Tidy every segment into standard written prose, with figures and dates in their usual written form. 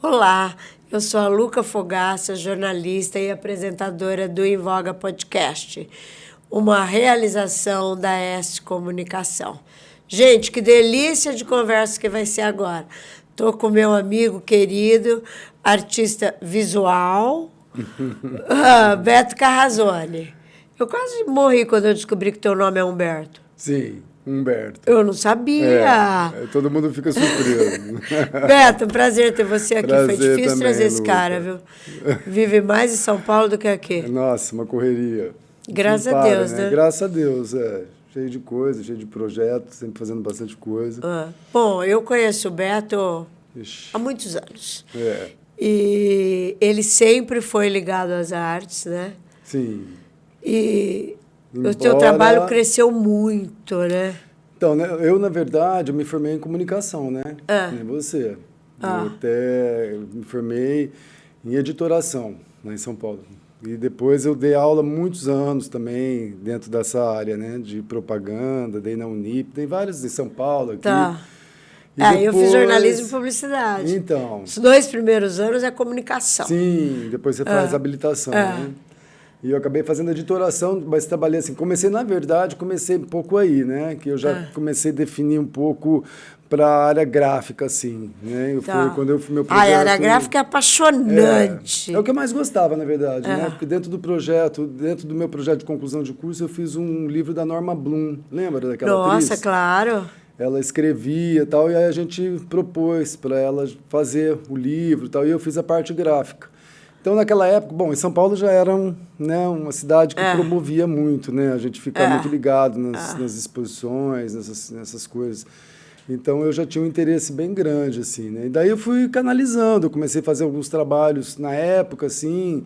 Olá, eu sou a Luca Fogaça, jornalista e apresentadora do Em Voga Podcast, uma realização da S Comunicação. Gente, que delícia de conversa que vai ser agora. Estou com meu amigo querido, artista visual, Beto Carrazone. Eu quase morri quando eu descobri que teu nome é Humberto. Sim, Humberto. Eu não sabia. Todo mundo fica surpreso. Beto, um prazer ter você aqui. Prazer Foi difícil também, trazer esse Luca. cara, viu? Vive mais em São Paulo do que aqui. Nossa, uma correria. Graças Não a para, Deus, né? Graças a Deus, cheio de coisa, cheio de projetos, sempre fazendo bastante coisa. Bom, eu conheço o Beto Ixi, há muitos anos. é, E ele sempre foi ligado às artes, né? sim. E o teu Embora- trabalho cresceu muito, né? Então, né, eu, na verdade, eu me formei em comunicação, né? Ah. Nem você. Ah. Eu até me formei em editoração, lá em São Paulo. E depois eu dei aula muitos anos também dentro dessa área, né? De propaganda, dei na Unip, tem vários em São Paulo aqui. Tá. E Eu fiz depois- jornalismo e publicidade. Então, Os 2 primeiros anos é comunicação. sim, depois você faz habilitação, né? E eu acabei fazendo editoração, mas trabalhei assim. Comecei um pouco aí, né? Que eu já comecei a definir um pouco para a área gráfica, assim, né? Tá. Foi quando eu fui meu projeto. A área gráfica é apaixonante. É o que eu mais gostava, na verdade, né? Porque dentro do meu projeto de conclusão de curso, eu fiz um livro da Norma Bloom. Lembra daquela atriz? Nossa, claro. Ela escrevia e tal, e aí a gente propôs para ela fazer o livro e tal, e eu fiz a parte gráfica. Então, naquela época, bom, em São Paulo já era uma cidade que promovia muito, né? A gente ficava muito ligado nas exposições, nessas coisas. Então, eu já tinha um interesse bem grande, assim, né? E daí eu fui canalizando, eu comecei a fazer alguns trabalhos na época, assim,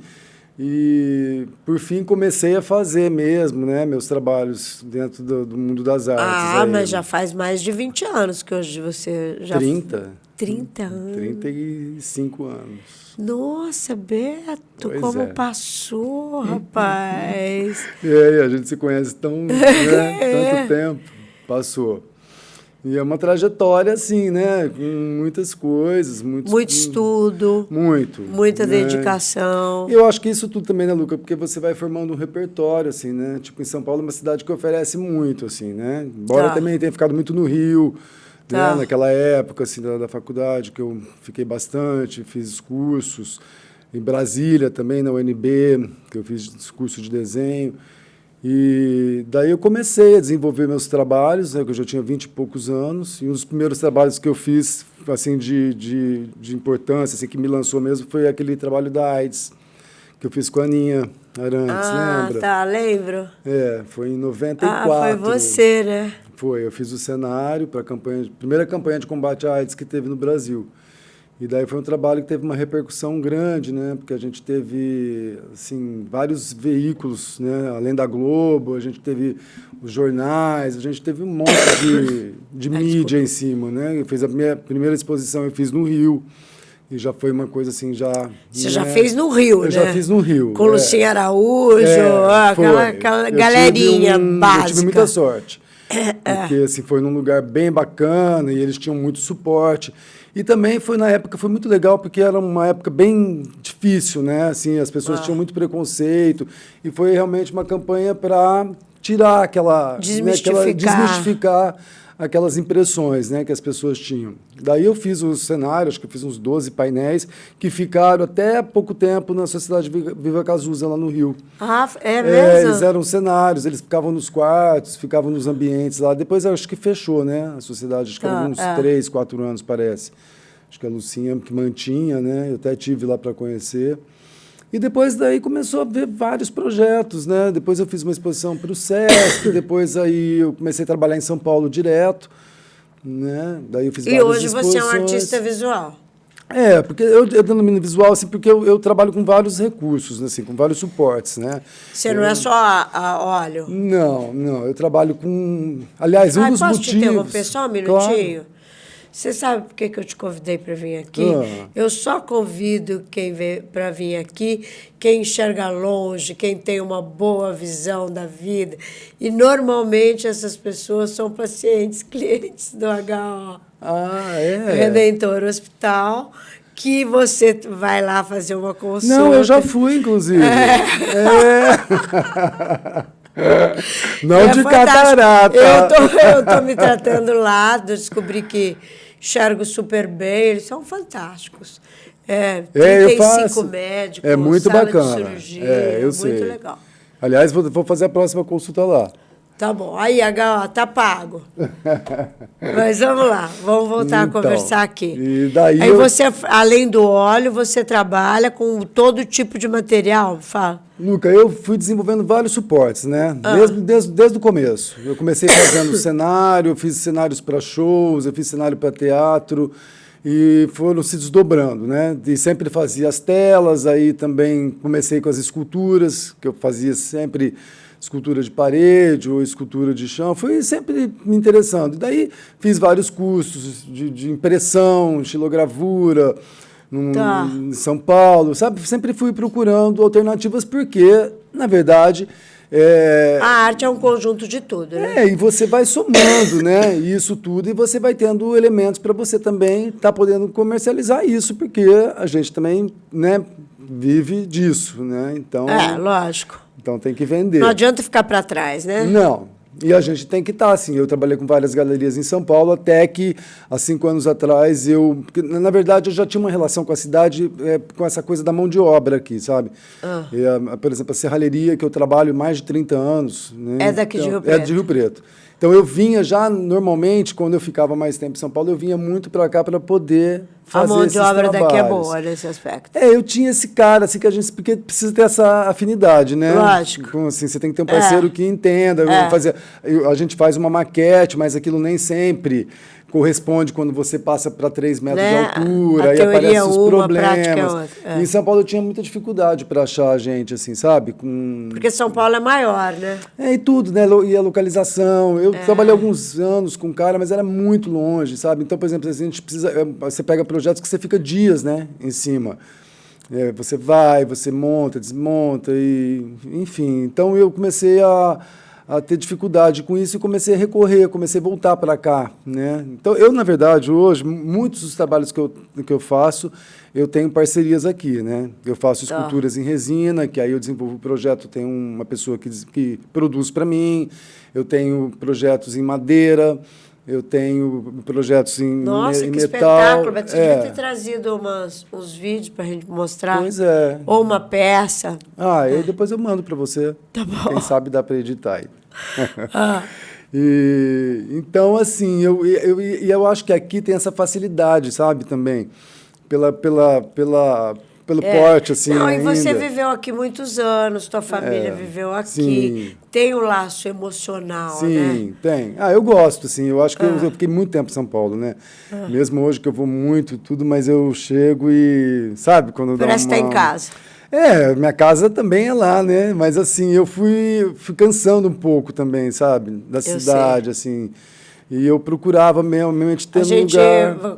e, por fim, comecei a fazer mesmo, né? Meus trabalhos dentro do mundo das artes. aí, Mas já faz mais de 20 anos que hoje você já... 30. 30 anos. 35 anos. Nossa, Beto, Pois como é. passou, rapaz. E aí, a gente se conhece tanto tempo. Passou. E é uma trajetória, assim, né? Com muitas coisas. Muito estudo, Muito. muita né? dedicação. E eu acho que isso tudo também, né, Luca? Porque você vai formando um repertório, assim, né? Tipo, em São Paulo é uma cidade que oferece muito, assim, né? Embora Tá. também tenha ficado muito no Rio, Tá. né? Naquela época, assim, da faculdade, que eu fiquei bastante, fiz os cursos. Em Brasília também, na UNB, que eu fiz curso de desenho. E daí eu comecei a desenvolver meus trabalhos, né, que eu já tinha 20 e poucos anos, e um dos primeiros trabalhos que eu fiz, assim, de importância, assim, que me lançou mesmo, foi aquele trabalho da AIDS, que eu fiz com a Aninha Arantes, lembra? Tá, lembro. Foi em 94. Foi você, né? Foi, eu fiz o cenário para a primeira campanha de combate à AIDS que teve no Brasil. E daí foi um trabalho que teve uma repercussão grande, né? Porque a gente teve, assim, vários veículos, né? Além da Globo, a gente teve os jornais, a gente teve um monte de mídia em cima, né? Eu fiz a minha primeira exposição, eu fiz no Rio. E já foi uma coisa assim, já... Você já fez no Rio, né? Eu já fiz no Rio. Com Lucinha Araújo, aquela Eu galerinha básica. Eu tive muita sorte. Porque assim, foi num lugar bem bacana e eles tinham muito suporte. E também foi na época, foi muito legal, porque era uma época bem difícil, né? Assim, as pessoas tinham muito preconceito. E foi realmente uma campanha para tirar desmistificar aquelas impressões, né, que as pessoas tinham. Daí eu fiz o cenário, acho que eu fiz uns 12 painéis, que ficaram até pouco tempo na Sociedade Viva Cazuza, lá no Rio. É mesmo? Eles eram cenários, eles ficavam nos quartos, ficavam nos ambientes lá. Depois acho que fechou, né, a sociedade, acho que há uns 3, 4 anos, parece. Acho que a Lucinha que mantinha, né, eu até tive lá para conhecer. E depois daí começou a ver vários projetos, né? Depois eu fiz uma exposição para o Sesc, depois aí eu comecei a trabalhar em São Paulo direto, né? Daí eu fiz várias hoje você é um exposições. artista visual. Porque eu denomino visual assim, porque eu trabalho com vários recursos, né, assim, com vários suportes, né? Você não é só a óleo? Não, eu trabalho com... Aliás, um dos posso motivos... te interromper só um minutinho? Claro. Você sabe por que eu te convidei para vir aqui? Eu só convido quem vem para vir aqui, quem enxerga longe, quem tem uma boa visão da vida. E, normalmente, essas pessoas são pacientes, clientes do HO. Ah, é? Redentor Hospital, que você vai lá fazer uma consulta. Não, eu já fui, inclusive. Não de catarata. Eu tô me tratando lá, descobri que enxergo super bem, eles são fantásticos. 35 médicos, é muito sala bacana. de cirurgia, Eu muito sei. legal. Aliás, vou fazer a próxima consulta lá. Tá bom. Aí, ó, tá pago. Mas vamos lá, vamos voltar a conversar aqui. E daí aí você, além do óleo, você trabalha com todo tipo de material? Fala. Luca, eu fui desenvolvendo vários suportes, né? Desde o começo. Eu comecei fazendo cenário, eu fiz cenários para shows, eu fiz cenário para teatro, e foram se desdobrando, né? E sempre fazia as telas, aí também comecei com as esculturas, que eu fazia sempre escultura de parede ou escultura de chão, fui sempre me interessando. Daí fiz vários cursos de impressão, estilogravura, em São Paulo, sabe? Sempre fui procurando alternativas porque, na verdade... A arte é um conjunto de tudo, né? E você vai somando, né? Isso tudo, e você vai tendo elementos para você também estar podendo comercializar isso, porque a gente também, né, vive disso, né? Então, lógico. Então tem que vender. Não adianta ficar para trás, né? Não. E a gente tem que estar, assim. Eu trabalhei com várias galerias em São Paulo, até que, há 5 anos atrás, porque, na verdade, eu já tinha uma relação com a cidade, com essa coisa da mão de obra aqui, sabe? Por exemplo, a serralheria, que eu trabalho há mais de 30 anos. Né? É daqui de Rio Preto. É de Rio Preto. Então, eu vinha já, normalmente, quando eu ficava mais tempo em São Paulo, eu vinha muito para cá para poder fazer esses trabalhos. A mão de obra daqui é boa, nesse aspecto. Eu tinha esse cara, assim, porque precisa ter essa afinidade, né? Lógico. Então, assim, você tem que ter um parceiro que entenda. A gente faz uma maquete, mas aquilo nem sempre corresponde quando você passa para 3 metros de altura, aí aparecem os problemas. Em São Paulo eu tinha muita dificuldade para achar gente, assim, sabe? Porque São Paulo é maior, né? E tudo, né? E a localização. Eu trabalhei alguns anos com o cara, mas era muito longe, sabe? Então, por exemplo, a gente precisa... Você pega projetos que você fica dias, né? Em cima. Você vai, você monta, desmonta, enfim. Então, eu comecei a ter dificuldade com isso e comecei a recorrer, comecei a voltar para cá, né? Então, eu, na verdade, hoje, muitos dos trabalhos que eu faço, eu tenho parcerias aqui, né? Eu faço esculturas em resina, que aí eu desenvolvo o projeto, tem uma pessoa que produz para mim, eu tenho projetos em madeira, eu tenho projetos em metal. Nossa, que espetáculo! Você devia ter trazido uns vídeos para a gente mostrar. Pois é. Ou uma peça. Depois eu mando para você. Tá bom. Quem sabe dá para editar aí. Então, assim, eu acho que aqui tem essa facilidade, sabe, também, pelo porte, assim, Não, ainda. E você viveu aqui muitos anos, tua família viveu aqui, sim. Tem um laço emocional, né? Sim, tem. Eu gosto, assim, eu acho que eu fiquei muito tempo em São Paulo, né? Mesmo hoje que eu vou muito e tudo, mas eu chego e, sabe, quando parece que tá em casa. Minha casa também é lá, né? Mas, assim, eu fui cansando um pouco também, sabe? Da cidade, assim. E eu procurava realmente ter um lugar... A gente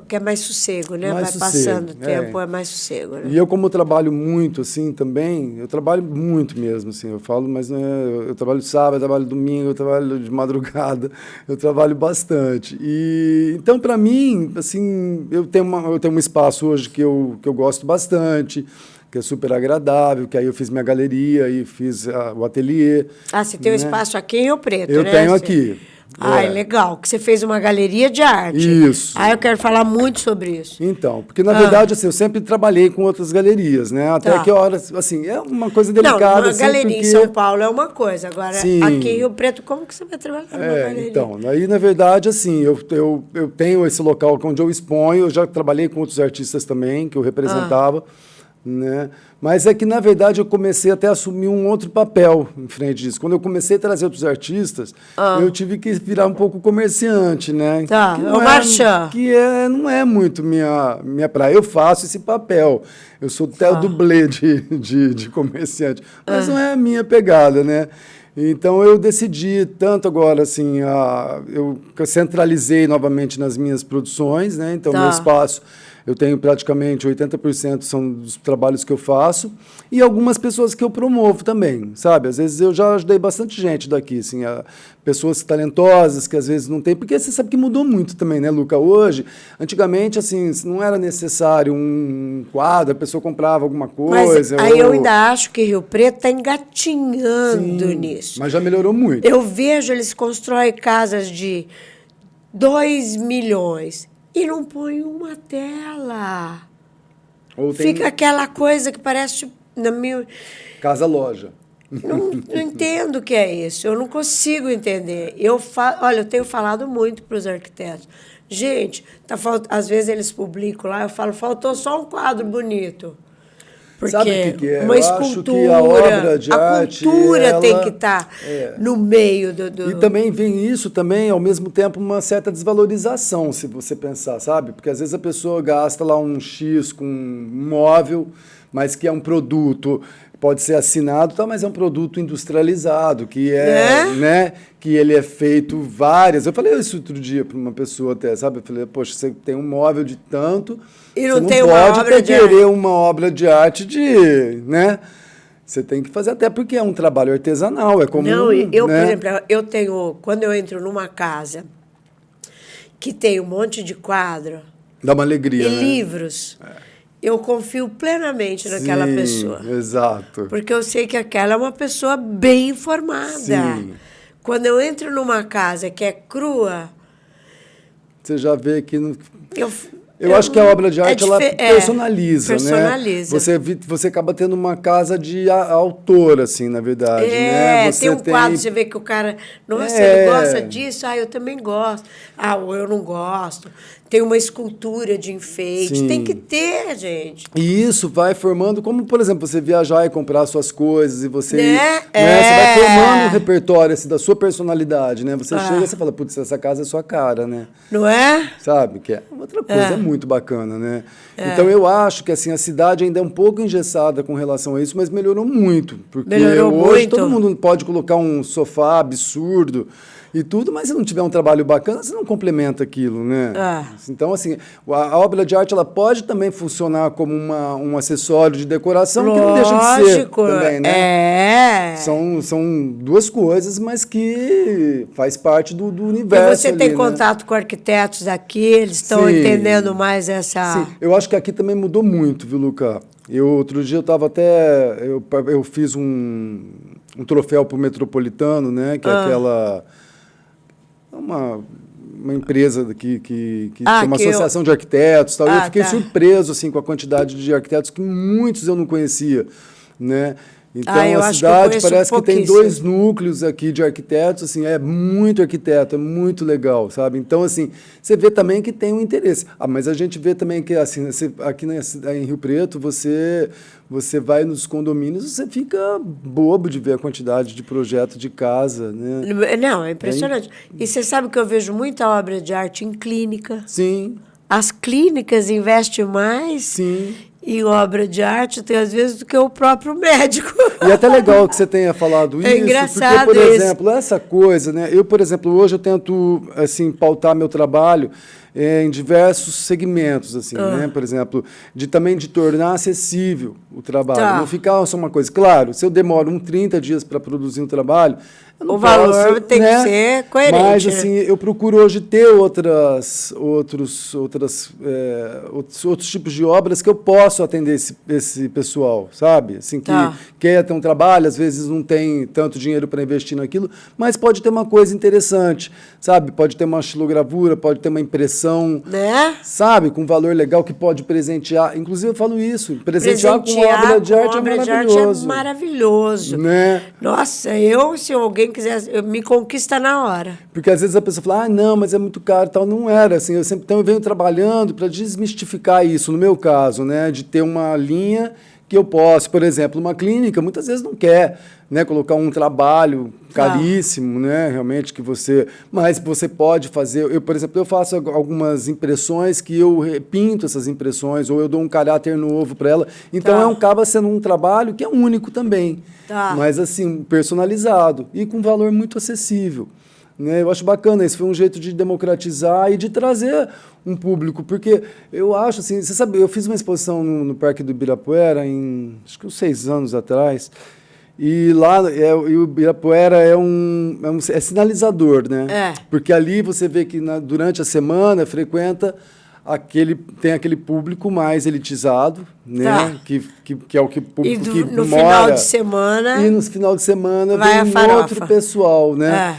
quer mais sossego, né? Mais Vai sossego, passando o tempo, é mais sossego, né? E eu, como trabalho muito, assim, também, eu trabalho muito mesmo, assim, eu falo, mas eu trabalho sábado, eu trabalho domingo, eu trabalho de madrugada, eu trabalho bastante. E, então, para mim, assim, eu tenho um espaço hoje que eu gosto bastante, que é super agradável, que aí eu fiz minha galeria e fiz o ateliê. Você tem um espaço aqui em Rio Preto, né? Eu tenho aqui. Legal, que você fez uma galeria de arte. Isso. Eu quero falar muito sobre isso. Então, porque na verdade, assim, eu sempre trabalhei com outras galerias, né? Até que horas, assim, é uma coisa delicada. Uma assim, galeria em São Paulo é uma coisa, agora aqui em Rio Preto, como que você vai trabalhar numa galeria? Então, aí na verdade, assim, eu tenho esse local onde eu exponho, eu já trabalhei com outros artistas também, que eu representava, né? Mas é que, na verdade, eu comecei até a assumir um outro papel em frente disso. Quando eu comecei a trazer outros artistas, eu tive que virar um pouco comerciante, né? O marchand. Não é muito minha praia. Eu faço esse papel. Eu sou até o dublê de comerciante. Mas não é a minha pegada, né? Então, eu decidi tanto agora, assim, eu centralizei novamente nas minhas produções, né? Então, meu espaço eu tenho praticamente 80% são dos trabalhos que eu faço, e algumas pessoas que eu promovo também, sabe? Às vezes eu já ajudei bastante gente daqui, assim, pessoas talentosas que às vezes não tem, porque você sabe que mudou muito também, né, Luca? Hoje, antigamente, assim, não era necessário um quadro, a pessoa comprava alguma coisa. Mas aí eu ainda acho que Rio Preto está engatinhando Sim, nisso. mas já melhorou muito. Eu vejo eles constroem casas de 2 milhões e não põem uma tela. Ou tem Fica aquela coisa que parece, tipo, na minha... casa-loja. Não entendo o que é isso. Eu não consigo entender. Olha, eu tenho falado muito para os arquitetos. Gente, às vezes eles publicam lá, eu falo, faltou só um quadro bonito. Porque Sabe o que é? uma Eu escultura, acho que a obra de arte, cultura tem que ela... estar no meio do... E também vem isso também, ao mesmo tempo, uma certa desvalorização, se você pensar, sabe? Porque às vezes a pessoa gasta lá um X com um móvel, mas que é um produto, pode ser assinado, tá, mas é um produto industrializado, que né? Que ele é feito várias. Eu falei isso outro dia para uma pessoa até, sabe? Eu falei, poxa, você tem um móvel de tanto, e você não tem pode uma obra de querer uma obra de arte né? Você tem que fazer, até porque é um trabalho artesanal, é como... Não, eu, né? por exemplo, quando eu entro numa casa que tem um monte de quadro... Dá uma alegria, e né? livros... Eu confio plenamente naquela pessoa. Exato. Porque eu sei que aquela é uma pessoa bem informada. Sim. Quando eu entro numa casa que é crua... Você já vê que... Eu acho que a obra de arte ela personaliza, né? Você acaba tendo uma casa de autor, assim, na verdade. Né? Tem um quadro, você vê que o cara... Nossa, ele gosta disso? Eu também gosto. Ou eu não gosto. Tem uma escultura de enfeite. Sim. Tem que ter, gente. E isso vai formando, como, por exemplo, você viajar e comprar suas coisas e você... Né? Você vai formando um repertório assim, da sua personalidade, né? Você chega e você fala, putz, essa casa é sua cara, né? Não é? Sabe? Que é outra coisa, é muito bacana, né? Então, eu acho que assim, a cidade ainda é um pouco engessada com relação a isso, mas melhorou muito. Porque hoje todo mundo pode colocar um sofá absurdo e tudo, mas se não tiver um trabalho bacana, você não complementa aquilo, né? Então, assim, a obra de arte ela pode também funcionar como um acessório de decoração, que não deixa de ser também, né? São duas coisas, mas que faz parte do universo. E você tem ali, contato com arquitetos aqui, eles estão entendendo mais essa... Sim, eu acho que aqui também mudou muito, viu, Luca? Outro dia eu estava até... Eu fiz um troféu para o Metropolitano, né? Que é aquela... Uma empresa que tem uma associação de arquitetos, tal. Eu fiquei surpreso assim com a quantidade de arquitetos que muitos eu não conhecia, né? Então a cidade parece que tem 2 núcleos aqui de arquitetos, assim, é muito arquiteto, é muito legal, sabe? Então assim, você vê também que tem um interesse. Mas a gente vê também que assim, aqui em Rio Preto, você vai nos condomínios, você fica bobo de ver a quantidade de projeto de casa, né? Não, é impressionante. E você sabe que eu vejo muita obra de arte em clínica. Sim. As clínicas investem mais em obra de arte, às vezes, do que o próprio médico. E é até legal que você tenha falado isso. É engraçado porque, por exemplo, essa coisa, né? Eu, por exemplo, hoje eu tento, assim, pautar meu trabalho em diversos segmentos, assim, né? Por exemplo, também de tornar acessível o trabalho. Não ficar só uma coisa. Claro, se eu demoro 30 dias para produzir um trabalho, eu não o valor tem que ser coerente. Mas, assim, eu procuro hoje ter outros tipos de obras que eu posso atender esse pessoal, sabe? Assim, que quer ter um trabalho, às vezes não tem tanto dinheiro para investir naquilo, mas pode ter uma coisa interessante, sabe? Pode ter uma estilogravura, pode ter uma impressão, sabe? Com valor legal que pode presentear. Inclusive, eu falo isso, presentear com obra de arte é maravilhoso. É maravilhoso. Né? Nossa, se alguém quiser, me conquista na hora. Porque às vezes a pessoa fala, não, mas é muito caro, tal. Não era, assim, então eu venho trabalhando para desmistificar isso, no meu caso, né, de ter uma linha que eu posso, por exemplo, uma clínica, muitas vezes não quer, né, colocar um trabalho caríssimo, né, realmente, mas você pode fazer, por exemplo, eu faço algumas impressões que eu repinto essas impressões, ou eu dou um caráter novo para ela, então acaba sendo um trabalho que é único também, mas assim, personalizado e com valor muito acessível. Né? Eu acho bacana, esse foi um jeito de democratizar e de trazer um público, porque eu acho assim, você sabe, eu fiz uma exposição no Parque do Ibirapuera acho que uns 6 anos atrás, e lá e o Ibirapuera é sinalizador, né? Porque ali você vê que durante a semana frequenta tem aquele público mais elitizado, né? Que é o público que no mora. Final de semana. E no final de semana vai vem outro pessoal, né?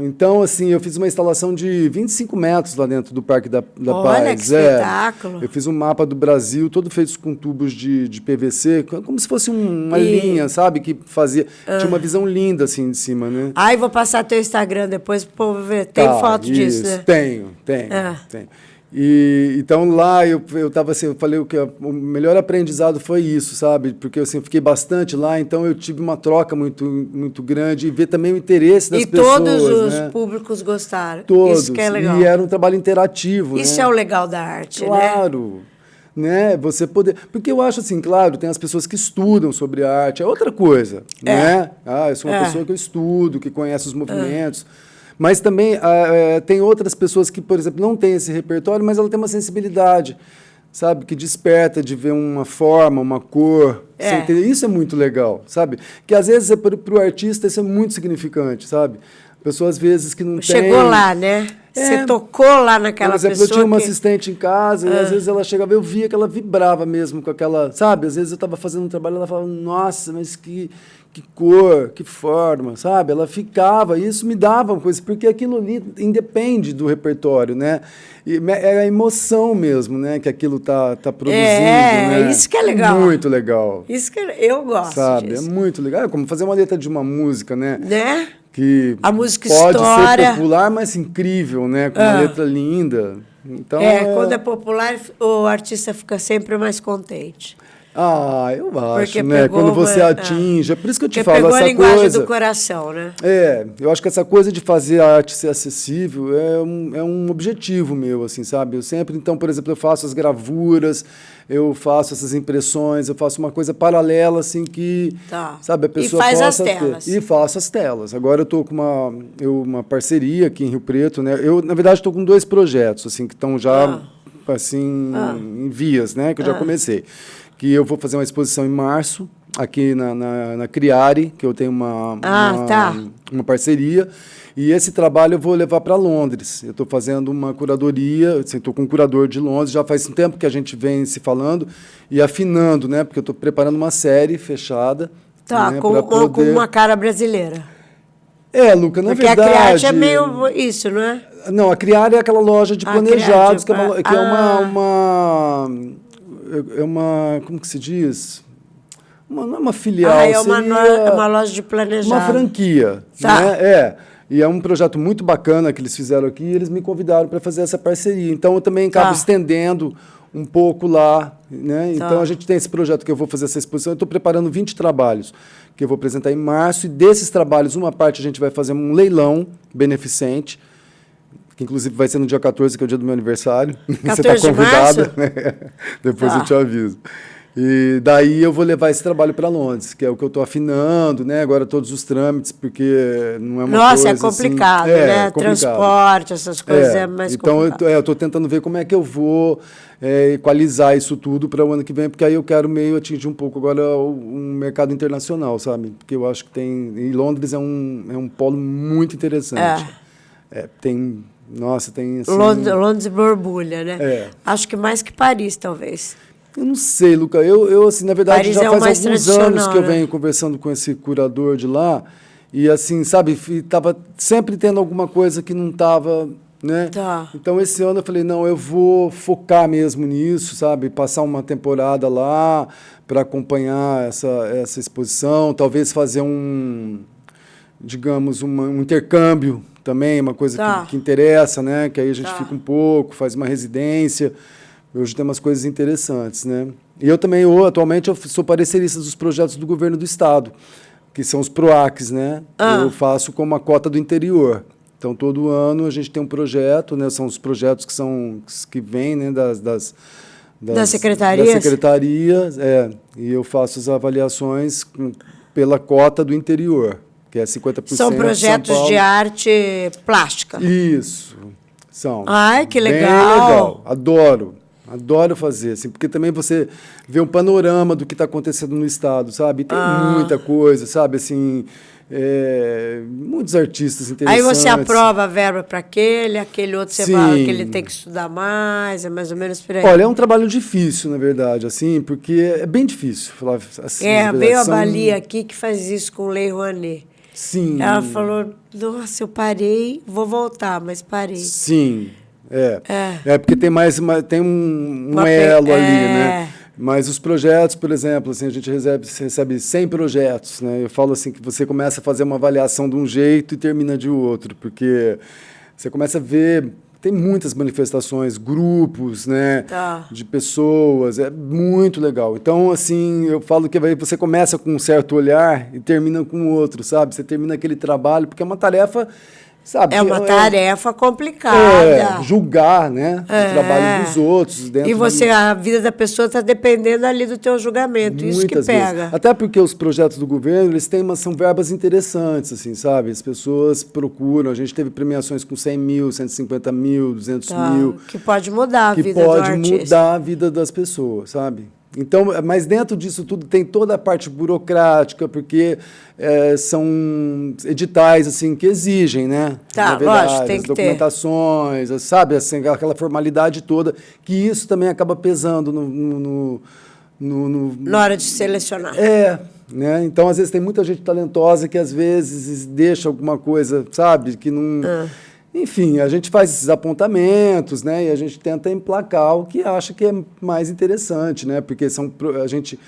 Então, assim, eu fiz uma instalação de 25 metros lá dentro do Parque da Paz. Olha, que espetáculo! Eu fiz um mapa do Brasil, todo feito com tubos de PVC, como se fosse uma linha, sabe? Que fazia. Tinha uma visão linda, assim, de cima, né? Vou passar teu Instagram depois pro povo ver. Tem foto disso, né? Tenho. E então lá eu tava assim, eu falei que o melhor aprendizado foi isso, sabe? Porque assim, eu fiquei bastante lá, então eu tive uma troca muito grande e ver também o interesse das pessoas. E todos os públicos gostaram. Todos. Isso que é legal. E era um trabalho interativo. Isso é o legal da arte, claro. Né? Você poder. Porque eu acho assim, claro, tem as pessoas que estudam sobre arte, é outra coisa. Né? Eu sou uma pessoa que eu estudo, que conhece os movimentos. Mas também tem outras pessoas que, por exemplo, não têm esse repertório, mas ela tem uma sensibilidade, sabe? Que desperta de ver uma forma, uma cor. Isso é muito legal, sabe? Que às vezes para o artista isso é muito significante, sabe? Pessoas às vezes que não Chegou lá, né? Você tocou lá naquela pessoa. Por exemplo, eu tinha uma assistente em casa e às vezes ela chegava, eu via que ela vibrava mesmo com aquela, sabe? Às vezes eu estava fazendo um trabalho e ela falava, nossa, mas que cor, que forma, sabe? Ela ficava, e isso me dava uma coisa, porque aquilo ali independe do repertório, né? E é a emoção mesmo, né? Que aquilo tá produzindo, né? Isso que é legal. Muito legal. Isso que eu gosto sabe? disso. É muito legal. É como fazer uma letra de uma música, né? Né? Que a música pode história. ser popular, mas incrível, né? Com uma letra linda. Então, quando é popular, o artista fica sempre mais contente. Eu acho, né? Quando você atinge, é por isso que eu te falo, pegou essa a linguagem coisa do coração, né? Eu acho que essa coisa de fazer a arte ser acessível é um objetivo meu, assim, sabe? Eu sempre, então, por exemplo, eu faço as gravuras, eu faço essas impressões, eu faço uma coisa paralela, assim, que, sabe, a pessoa possa ter. E faz as telas. E faço as telas. Agora eu estou com uma parceria aqui em Rio Preto, né? Eu, na verdade, estou com 2 projetos, assim, que estão já, assim, em vias, né? Que eu já comecei. Que eu vou fazer uma exposição em março, aqui na Criare, que eu tenho uma parceria, e esse trabalho eu vou levar para Londres. Eu estou fazendo uma curadoria, estou com um curador de Londres, já faz um tempo que a gente vem se falando e afinando, né? Porque eu estou preparando uma série fechada. Né, com uma cara brasileira. Luca, na porque verdade... Porque a Criarte é meio isso, não é? Não, a Criare é aquela loja de planejados, que é uma... Como que se diz? Não é uma filial. É uma loja de planejado. Uma franquia. Né? E é um projeto muito bacana que eles fizeram aqui e eles me convidaram para fazer essa parceria. Então, eu também acabo estendendo um pouco lá. Né? Então, a gente tem esse projeto que eu vou fazer essa exposição. Eu estou preparando 20 trabalhos que eu vou apresentar em março. E desses trabalhos, uma parte a gente vai fazer um leilão beneficente, que inclusive vai ser no dia 14, que é o dia do meu aniversário. 14 Você está convidada. de março? Depois eu te aviso. E daí eu vou levar esse trabalho para Londres, que é o que eu estou afinando, né? Agora todos os trâmites, porque não é uma coisa Nossa, é complicado, assim, né? Complicado. Transporte, essas coisas é mais complicado. Então, eu estou tentando ver como é que eu vou equalizar isso tudo para o ano que vem, porque aí eu quero meio atingir um pouco agora um mercado internacional, sabe? Porque eu acho que tem... E Londres é um polo muito interessante. Tem... Nossa, tem assim... Londres borbulha, né? Acho que mais que Paris, talvez. Eu não sei, Luca. Eu assim, na verdade, Paris já faz alguns anos que eu né? venho conversando com esse curador de lá e, assim, sabe, estava sempre tendo alguma coisa que não estava, né? Então, esse ano eu falei, não, eu vou focar mesmo nisso, sabe? Passar uma temporada lá para acompanhar essa exposição, talvez fazer digamos, um intercâmbio também, uma coisa que interessa, né? Que aí a gente fica um pouco, faz uma residência. Hoje tem umas coisas interessantes, né? E eu também, atualmente, eu sou parecerista dos projetos do governo do Estado, que são os PROACs, né? Eu faço com uma cota do interior. Então, todo ano a gente tem um projeto, né? São os projetos que vêm, né? Das secretarias, e eu faço as avaliações pela cota do interior, que é 50% São projetos de arte plástica. Isso. São. Ai, que Bem legal. legal. Adoro fazer, assim, porque também você vê um panorama do que está acontecendo no estado, sabe? Tem muita coisa, sabe? Assim, muitos artistas Aí interessantes. você aprova a verba para aquele outro você Sim. fala que ele tem que estudar mais, é mais ou menos por aí. Olha, é um trabalho difícil, na verdade, assim, porque é bem difícil. Falar assim, Veio a Bali aqui que faz isso com Lei Rouanet. Sim. Ela falou, nossa, eu parei, vou voltar, mas parei. Sim, porque tem tem um elo ali, né? Mas os projetos, por exemplo, assim, a gente recebe 100 projetos, né? Eu falo assim que você começa a fazer uma avaliação de um jeito e termina de outro, porque você começa a ver, tem muitas manifestações, grupos, né, de pessoas, é muito legal. Então, assim, eu falo que você começa com um certo olhar e termina com outro, sabe? Você termina aquele trabalho, porque é uma tarefa, sabe? É uma tarefa complicada. Julgar, né? O trabalho dos outros. A vida da pessoa está dependendo ali do teu julgamento. Isso que pega. Vezes. Até porque os projetos do governo, eles são verbas interessantes, assim, sabe? As pessoas procuram. A gente teve premiações com 100 mil, 150 mil, 200 mil. Que pode mudar a vida do artista. Que pode mudar a vida das pessoas, sabe? Então, mas dentro disso tudo tem toda a parte burocrática, porque são editais assim que exigem, né? Lógico, tem as que documentações, sabe? Assim, aquela formalidade toda, que isso também acaba pesando na hora de selecionar. Né? Então, às vezes, tem muita gente talentosa que, às vezes, deixa alguma coisa, sabe? Que não... Enfim, a gente faz esses apontamentos, né? E a gente tenta emplacar o que acha que é mais interessante, né? Porque a gente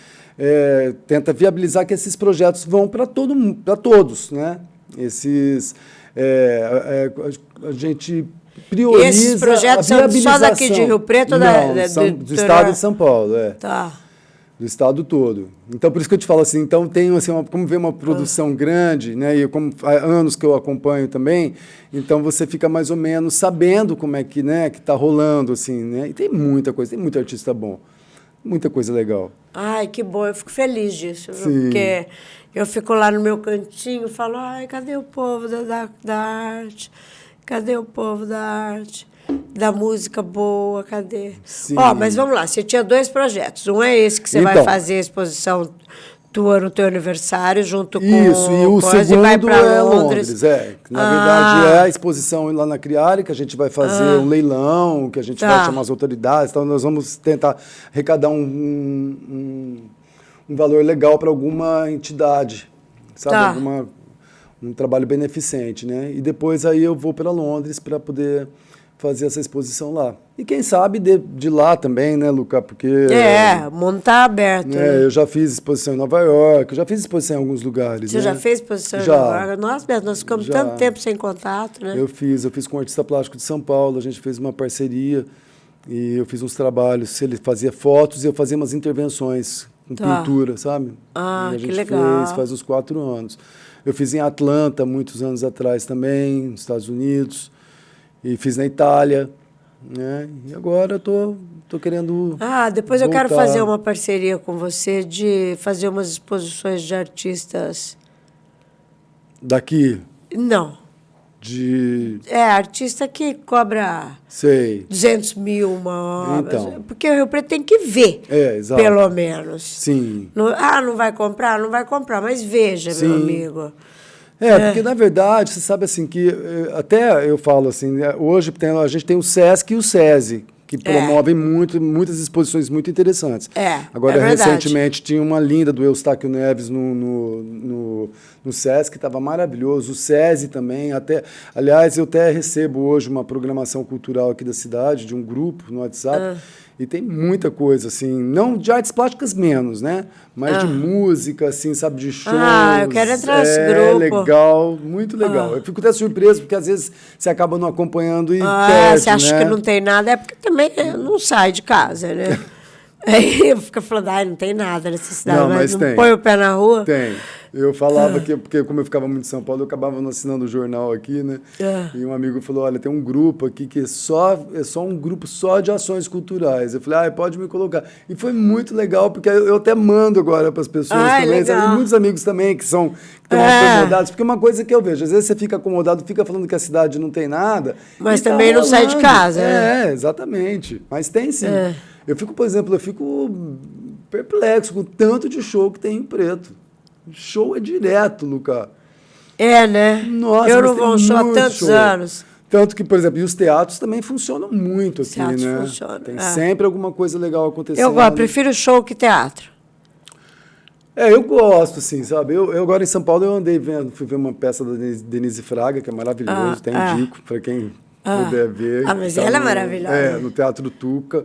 tenta viabilizar que esses projetos vão para todos, né? A gente prioriza. E esses projetos são só daqui de Rio Preto ou são do estado de São Paulo, Tá. Do estado todo. Então, por isso que eu te falo assim, então tem assim, como vê uma produção grande, né, e como há anos que eu acompanho também, então você fica mais ou menos sabendo como é que, né, que tá rolando, assim, né, e tem muita coisa, tem muito artista bom, muita coisa legal. Ai, que bom, eu fico feliz disso, Sim. Porque eu fico lá no meu cantinho, falo, ai, cadê o povo da arte? Cadê o povo da arte? Da música boa, cadê? Mas vamos lá, você tinha 2 projetos. Um é esse que você vai fazer a exposição tua no teu aniversário, junto com isso, e o segundo e vai para Londres. Na verdade, é a exposição lá na Criare, que a gente vai fazer um leilão, que a gente vai chamar as autoridades, então nós vamos tentar arrecadar um valor legal para alguma entidade, sabe? Um trabalho beneficente, né? E depois aí eu vou para Londres para poder fazer essa exposição lá. E quem sabe de lá também, né, Luca? Porque... o mundo está aberto. Né? Eu já fiz exposição em Nova York, eu já fiz exposição em alguns lugares. Você já fez exposição em Nova York? Nossa, nós ficamos tanto tempo sem contato, né? Eu fiz com um artista plástico de São Paulo, a gente fez uma parceria e eu fiz uns trabalhos, ele fazia fotos e eu fazia umas intervenções com pintura, sabe? E a gente que legal. faz uns 4 anos. Eu fiz em Atlanta, muitos anos atrás também, nos Estados Unidos. E fiz na Itália, né? E agora eu tô querendo depois voltar. Eu quero fazer uma parceria com você de fazer umas exposições de artistas... Daqui? Não. Artista que cobra 200 mil uma obra. Então. Porque o Rio Preto tem que ver, exato. pelo menos. Sim. Não vai comprar? Não vai comprar, mas veja, meu amigo. Porque, na verdade, você sabe assim, que até eu falo assim, hoje a gente tem o SESC e o SESI, que promovem muitas exposições muito interessantes. Agora, recentemente, tinha uma linda do Eustáquio Neves no SESC, que estava maravilhoso. O SESI também, aliás, eu até recebo hoje uma programação cultural aqui da cidade, de um grupo no WhatsApp, e tem muita coisa, assim, não de artes plásticas menos, né? Mas de música, assim, sabe, de shows. Eu quero entrar nesse grupo. É legal, muito legal. Eu fico até surpreso, porque às vezes você acaba não acompanhando e perde, você acha que não tem nada, é porque também não sai de casa, né? Aí eu fico falando, não tem nada nessa cidade, mas não põe o pé na rua. Tem. Eu falava que, porque como eu ficava muito em São Paulo, eu acabava não assinando o jornal aqui, né? E um amigo falou, olha, tem um grupo aqui que é só um grupo só de ações culturais. Eu falei, pode me colocar. E foi muito legal, porque eu até mando agora para as pessoas também. Legal. Sabe? E muitos amigos também que estão acomodados. Porque uma coisa que eu vejo, às vezes você fica acomodado, fica falando que a cidade não tem nada. Mas também não sai de casa. Exatamente. Mas tem sim. Eu fico, por exemplo, perplexo com o tanto de show que tem em Preto. Show é direto, Luca. Né? Nossa, eu não vou ao show há tantos anos. Tanto que, por exemplo, e os teatros também funcionam muito aqui, teatros né? Funcionam. Tem sempre alguma coisa legal acontecendo. Eu prefiro show que teatro. Eu gosto, assim, sabe? Eu agora em São Paulo fui ver uma peça da Denise Fraga, que é maravilhosa, tem indico para quem puder ver. Mas ela é maravilhosa. No Teatro Tuca,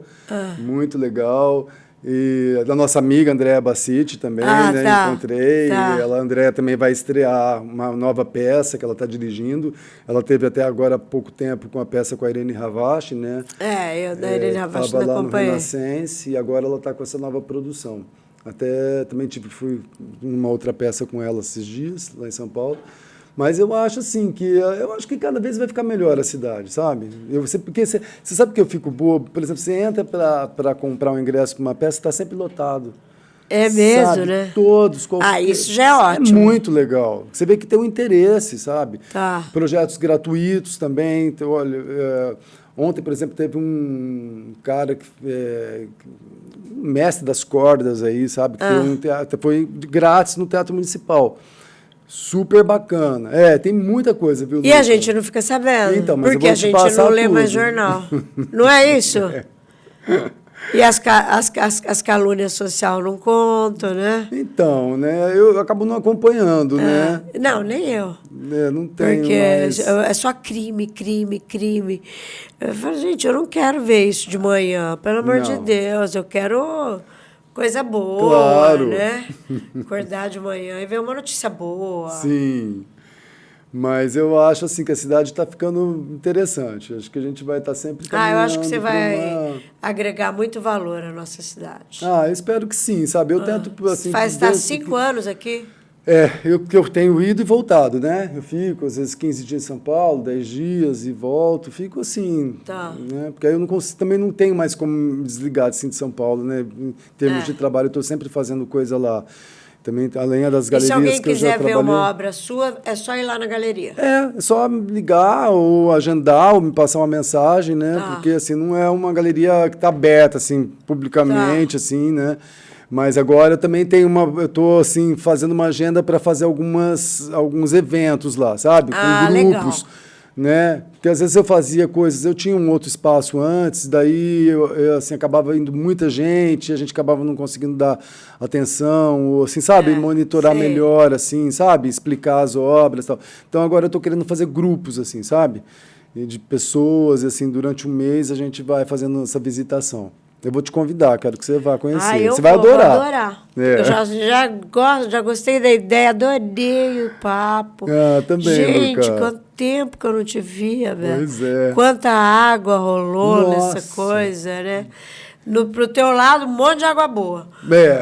muito legal. E da nossa amiga Andréa Bassiti também, né? Encontrei. Tá. E a Andréa também vai estrear uma nova peça que ela está dirigindo. Ela teve até agora há pouco tempo com a peça com a Irene Ravache, né? Eu da Irene Ravache não acompanhei. acompanhei. No Renascense, e agora ela está com essa nova produção. Até também fui numa outra peça com ela esses dias, lá em São Paulo. Mas eu acho assim que cada vez vai ficar melhor a cidade, sabe? Porque você sabe que eu fico bobo? Por exemplo, você entra para comprar um ingresso para uma peça, está sempre lotado. É mesmo, sabe? né? Todos. Isso já é ótimo. É muito legal. Você vê que tem um interesse, sabe? Tá. Projetos gratuitos também. Então, olha, ontem, por exemplo, teve um cara mestre das cordas aí, sabe? Que tem um teatro, foi grátis no Teatro Municipal. Super bacana. Tem muita coisa, viu? E a gente não fica sabendo. Então, mas porque a gente não lê mais jornal. Não é isso? E as calúnias sociais não contam, né? Então, né? Eu acabo não acompanhando, né? Não, nem eu. Não tenho porque mais... é só crime. Eu falo, gente, eu não quero ver isso de manhã, pelo amor de Deus. Eu quero coisa boa, claro. Né? Acordar de manhã e ver uma notícia boa. Sim. Mas eu acho assim que a cidade está ficando interessante. Acho que a gente vai estar sempre caminhando. Eu acho que você vai agregar muito valor à nossa cidade. Eu espero que sim, sabe? Eu tento assim. Faz 5 anos aqui. Eu tenho ido e voltado, né? Eu fico, às vezes, 15 dias em São Paulo, 10 dias e volto. Fico assim, né? Porque aí eu também não tenho mais como me desligar assim, de São Paulo, né? Em termos de trabalho, eu estou sempre fazendo coisa lá. Também, além das galerias que eu já trabalhei. E se alguém quiser ver uma obra sua, é só ir lá na galeria? É só me ligar ou agendar ou me passar uma mensagem, né? Porque, assim, não é uma galeria que está aberta, assim, publicamente, assim, né? Mas agora eu também tenho eu estou, assim, fazendo uma agenda para fazer alguns eventos lá, sabe? Com grupos. Legal. Né? Porque às vezes eu fazia coisas, eu tinha um outro espaço antes, daí eu assim, acabava indo muita gente, a gente acabava não conseguindo dar atenção, ou assim, sabe, monitorar melhor, assim, sabe, explicar as obras e tal. Então agora eu estou querendo fazer grupos, assim, sabe, de pessoas, assim, durante um mês a gente vai fazendo essa visitação. Eu vou te convidar, quero que você vá conhecer. Você vai adorar. Vou adorar. Eu já gostei da ideia, adorei o papo. Também, gente, Luca. quanto tempo que eu não te via, velho. Pois é. Quanta água rolou nessa coisa, né? Pro teu lado, um monte de água boa.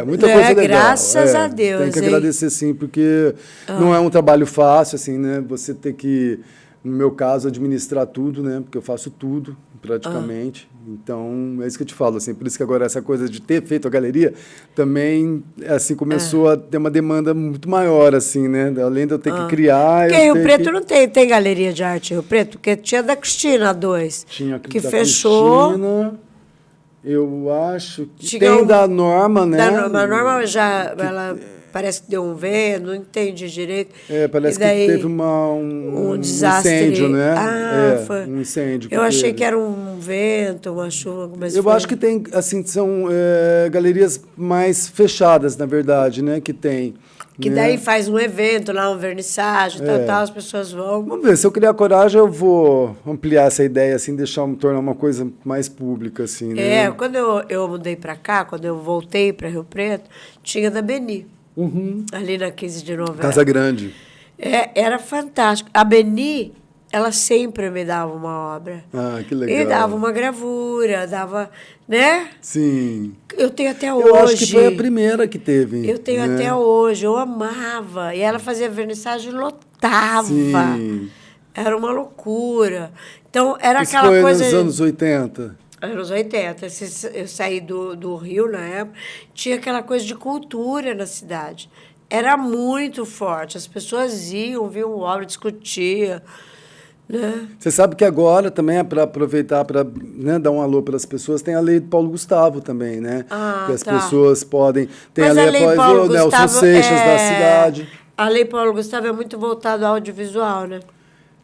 Muita coisa legal. Graças a Deus. Tem que agradecer, sim, porque não é um trabalho fácil, assim, né? Você ter que, no meu caso, administrar tudo, né? Porque eu faço tudo, praticamente. Então, é isso que eu te falo, assim, por isso que agora essa coisa de ter feito a galeria também, assim, começou a ter uma demanda muito maior, assim, né? Além de eu ter que criar... Porque Rio Preto não tem galeria de arte em Rio Preto, porque tinha da Cristina 2, que fechou... Cristina, eu acho que tem da Norma, né? A Norma já... Ela parece que deu um vento, não entendi direito. Parece que teve um desastre. Incêndio, né? Foi. Um incêndio. Eu achei que era um vento, uma chuva. Mas eu acho que tem, assim, são galerias mais fechadas, na verdade, né? Que tem. Que daí faz um evento lá, um vernissagem, tal, as pessoas vão. Vamos ver, se eu criar coragem, eu vou ampliar essa ideia, assim, tornar uma coisa mais pública, assim, né? Quando eu mudei para cá, quando eu voltei para Rio Preto, tinha da Beni. Ali na 15 de novembro. Casa Grande. Era fantástico. A Beni ela sempre me dava uma obra. Ah, que legal. E dava uma gravura, dava, né? Sim. Eu tenho até hoje. Eu acho que foi a primeira que teve. Eu tenho até hoje, eu amava. E ela fazia vernissagem, lotava. Sim. Era uma loucura. Então, era Isso aquela foi coisa... nos anos 80? Anos 80. Eu saí do Rio na época, tinha aquela coisa de cultura na cidade. Era muito forte. As pessoas iam, viam obra, discutiam. Né? Você sabe que agora também é para aproveitar para, né, dar um alô para as pessoas, tem a lei do Paulo Gustavo também, né? Que as pessoas podem... Tem Mas a lei após o Nelson Seixas da cidade. A lei Paulo Gustavo é muito voltada ao audiovisual, né?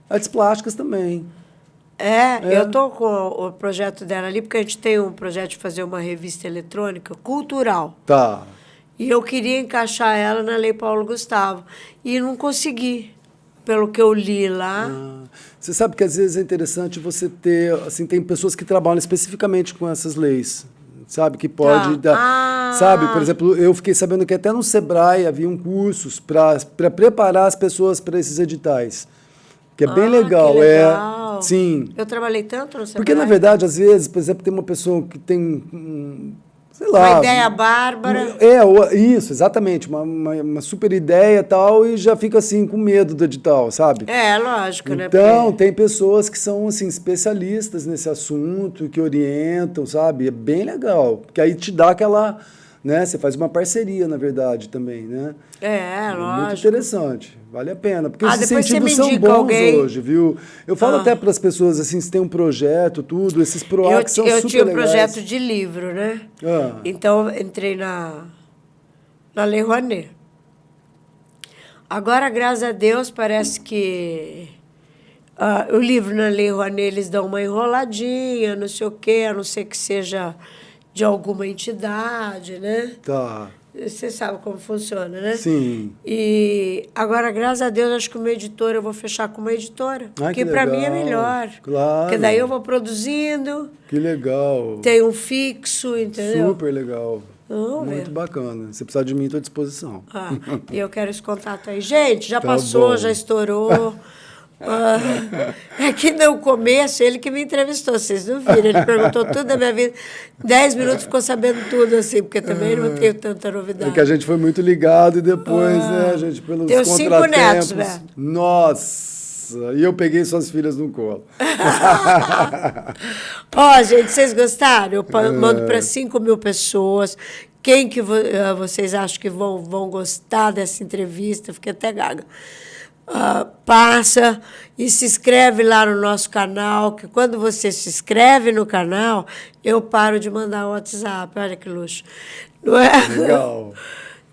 Artes plásticas também. Eu tô com o projeto dela ali, porque a gente tem um projeto de fazer uma revista eletrônica cultural. Tá. E eu queria encaixar ela na lei Paulo Gustavo. E não consegui, pelo que eu li lá. Você sabe que às vezes é interessante você ter, assim, tem pessoas que trabalham especificamente com essas leis, sabe, que pode dar, sabe, por exemplo, eu fiquei sabendo que até no Sebrae haviam cursos para preparar as pessoas para esses editais, que é bem legal, que legal. Sim. Eu trabalhei tanto no Sebrae. Porque na verdade, às vezes, por exemplo, tem uma pessoa que tem sei lá. Uma ideia bárbara. Isso, exatamente. Uma super ideia e tal, e já fica assim com medo do edital, sabe? Lógico, né? Então, porque... tem pessoas que são assim, especialistas nesse assunto, que orientam, sabe? É bem legal. Porque aí te dá aquela. Né? Você faz uma parceria, na verdade, também, né? lógico. Muito interessante. Vale a pena. Porque os depois incentivos você me são bons alguém. hoje, viu? Eu falo até para as pessoas, assim, se tem um projeto, tudo, esses PROAC são super legais. Eu tinha um projeto de livro, né? Então, entrei na Lei Rouanet. Agora, graças a Deus, parece que o livro na Lei Rouanet, eles dão uma enroladinha, não sei o quê, a não ser que seja de alguma entidade, né? Tá. Você sabe como funciona, né? Sim. E agora, graças a Deus, acho que uma editora, eu vou fechar com uma editora. Porque para mim é melhor. Claro. Porque daí eu vou produzindo. Que legal. Tem um fixo, entendeu? Super legal. Muito bacana. Se precisar de mim, estou à disposição. E eu quero esse contato aí. Gente, já passou, bom. já estourou. É que no começo, ele que me entrevistou, vocês não viram. Ele perguntou tudo da minha vida. 10 minutos ficou sabendo tudo, assim, porque também não tenho tanta novidade. É que a gente foi muito ligado e depois, né, a gente, pelos Tenho 5 netos, né? Nossa! E eu peguei suas filhas no colo. Gente, vocês gostaram? Eu mando para 5.000 pessoas. Quem que vocês acham que vão gostar dessa entrevista? Fiquei até gaga. Passa e se inscreve lá no nosso canal, que quando você se inscreve no canal, eu paro de mandar o WhatsApp. Olha que luxo. Não é? Legal.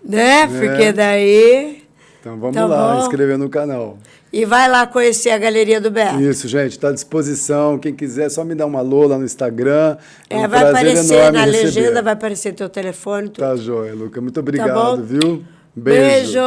Né? Porque daí... Então vamos lá, inscrever no canal. E vai lá conhecer a Galeria do Beto. Isso, gente, está à disposição. Quem quiser, só me dá um alô lá no Instagram. É vai aparecer na legenda, vai aparecer teu telefone. Tudo. Tá joia, Luca. Muito obrigado, viu? Beijo!